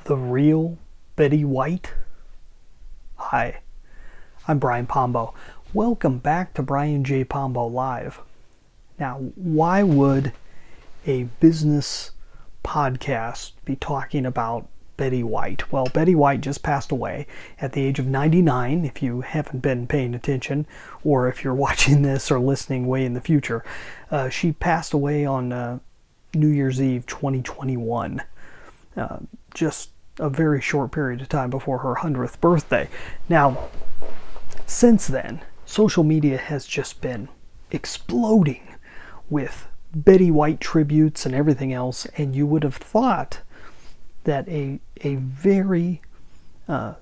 The real Betty White? Hi, I'm Brian Pombo. Welcome back to Brian J. Pombo Live. Now, why would a business podcast be talking about Betty White? Well, Betty White just passed away at the age of 99, if you haven't been paying attention, or if you're watching this or listening way in the future. She passed away on New Year's Eve 2021. Just a very short period of time before her 100th birthday. Now, since then, social media has just been exploding with Betty White tributes and everything else, and you would have thought that a very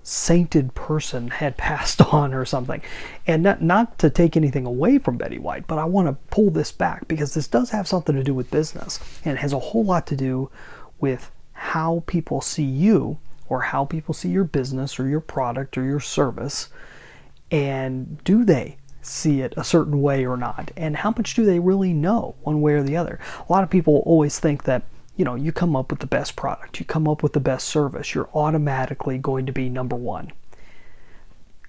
sainted person had passed on or something. And not to take anything away from Betty White, but I want to pull this back because this does have something to do with business, and it has a whole lot to do with how people see you, or how people see your business or your product or your service, and do they see it a certain way or not, and how much do they really know one way or the other. A lot of people always think that, you come up with the best product, you come up with the best service, you're automatically going to be number one.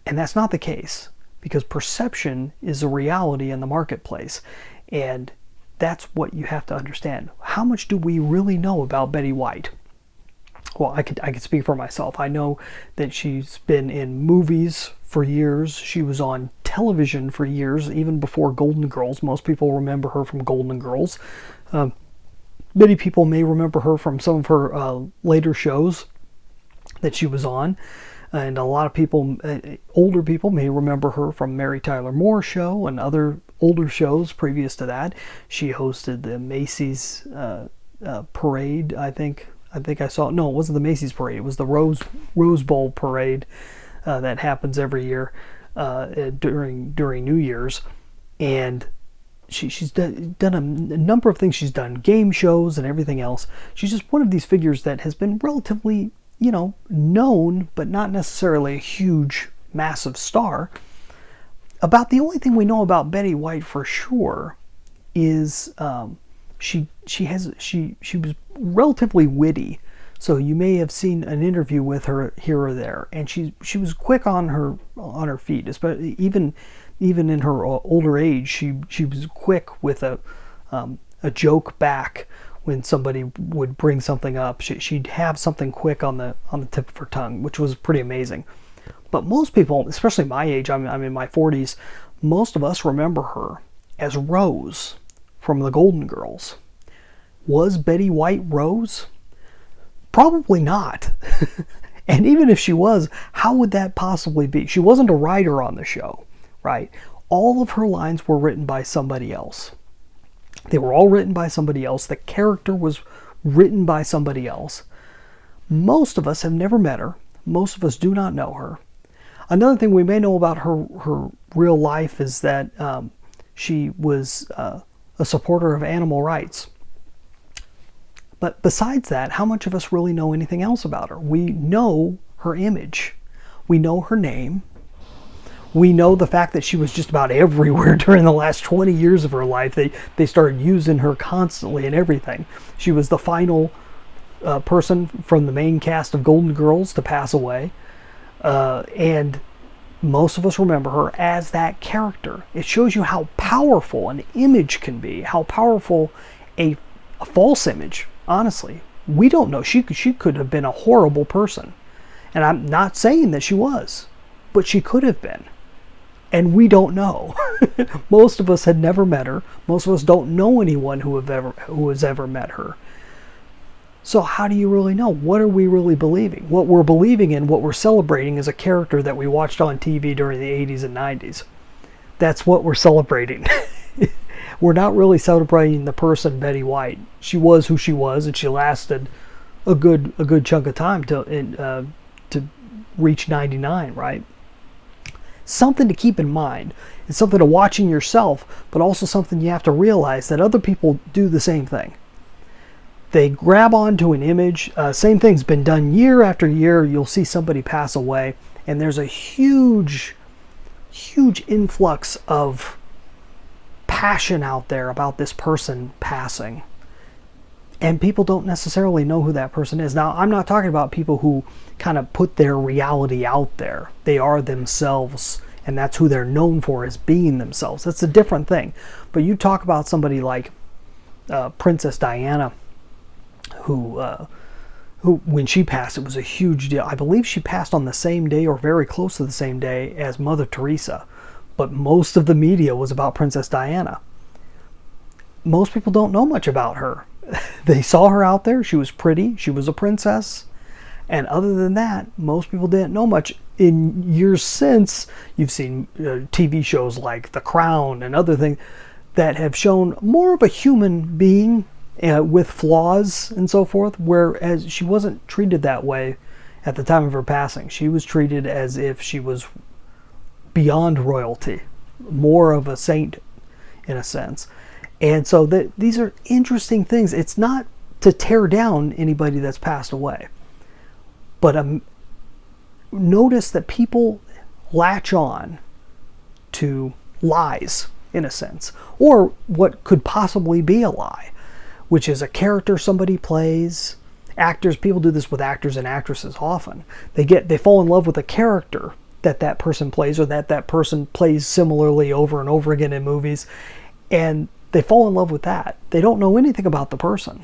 And that's not the case, because perception is a reality in the marketplace, and that's what you have to understand. How much do we really know about Betty White? Well, I could speak for myself. I know that she's been in movies for years. She was on television for years, even before Golden Girls. Most people remember her from Golden Girls. Many people may remember her from some of her later shows that she was on. And a lot of people, older people, may remember her from Mary Tyler Moore Show and other older shows previous to that. She hosted the Macy's parade, I think I saw. No, it wasn't the Macy's parade. It was the Rose Bowl parade that happens every year during New Year's. And she's done a number of things. She's done game shows and everything else. She's just one of these figures that has been relatively, known, but not necessarily a huge, massive star. About the only thing we know about Betty White for sure is she was relatively witty. So you may have seen an interview with her here or there, and she was quick on her feet. Especially even in her older age, she was quick with a joke back when somebody would bring something up. She'd have something quick on the tip of her tongue, which was pretty amazing. But most people, especially my age, I'm in my 40s, most of us remember her as Rose from the Golden Girls. Was Betty White Rose? Probably not. And even if she was, how would that possibly be? She wasn't a writer on the show, right? All of her lines were written by somebody else. They were all written by somebody else. The character was written by somebody else. Most of us have never met her. Most of us do not know her. Another thing we may know about her real life is that she was a supporter of animal rights. But besides that, how much of us really know anything else about her? We know her image. We know her name. We know the fact that she was just about everywhere during the last 20 years of her life. They started using her constantly and everything. She was the final person from the main cast of Golden Girls to pass away. And most of us remember her as that character. It shows you how powerful an image can be, how powerful a false image, honestly. We don't know. She could have been a horrible person. And I'm not saying that she was, but she could have been. And we don't know. Most of us had never met her. Most of us don't know anyone who has ever met her. So how do you really know? What are we really believing? What we're believing in, what we're celebrating, is a character that we watched on TV during the 80s and 90s. That's what we're celebrating. We're not really celebrating the person Betty White. She was who she was, and she lasted a good chunk of time to reach 99, right? Something to keep in mind. It's something to watch in yourself, but also something you have to realize that other people do the same thing. They grab onto an image. Same thing's been done year after year. You'll see somebody pass away, and there's a huge influx of passion out there about this person passing. And people don't necessarily know who that person is. Now, I'm not talking about people who kind of put their reality out there. They are themselves, and that's who they're known for, is being themselves. That's a different thing. But you talk about somebody like Princess Diana, who when she passed, it was a huge deal. I believe she passed on the same day or very close to the same day as Mother Teresa. But most of the media was about Princess Diana. Most people don't know much about her. They saw her out there. She was pretty. She was a princess. And other than that, most people didn't know much. In years since, you've seen TV shows like The Crown and other things that have shown more of a human being with flaws and so forth, whereas she wasn't treated that way at the time of her passing. She was treated as if she was beyond royalty, more of a saint in a sense. And so these are interesting things. It's not to tear down anybody that's passed away. But notice that people latch on to lies, in a sense. Or what could possibly be a lie, which is a character somebody plays. Actors, people do this with actors and actresses often. They fall in love with a character that person plays, or that person plays similarly over and over again in movies. And they fall in love with that. They don't know anything about the person,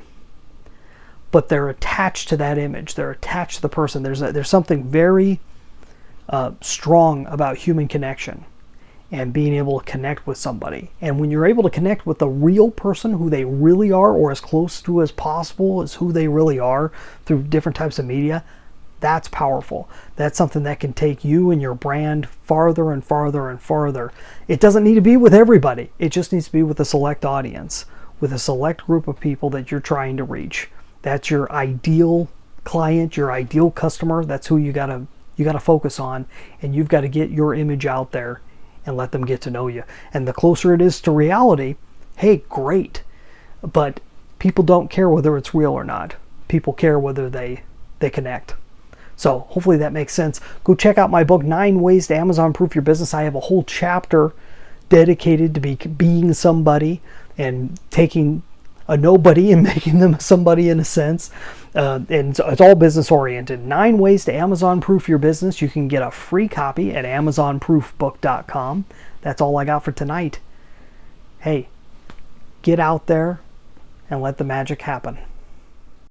but they're attached to that image. They're attached to the person. There's something very strong about human connection and being able to connect with somebody. And when you're able to connect with a real person, who they really are, or as close to as possible as who they really are through different types of media, that's powerful. That's something that can take you and your brand farther and farther and farther. It doesn't need to be with everybody. It just needs to be with a select audience, with a select group of people that you're trying to reach. That's your ideal client, your ideal customer. That's who you gotta focus on, and you've got to get your image out there and let them get to know you. And the closer it is to reality, hey, great. But people don't care whether it's real or not. People care whether they connect. So hopefully that makes sense. Go check out my book, 9 Ways to Amazon Proof Your Business. I have a whole chapter dedicated to being somebody and taking a nobody and making them somebody in a sense. And so it's all business oriented. 9 Ways to Amazon Proof Your Business. You can get a free copy at AmazonProofBook.com. That's all I got for tonight. Hey, get out there and let the magic happen.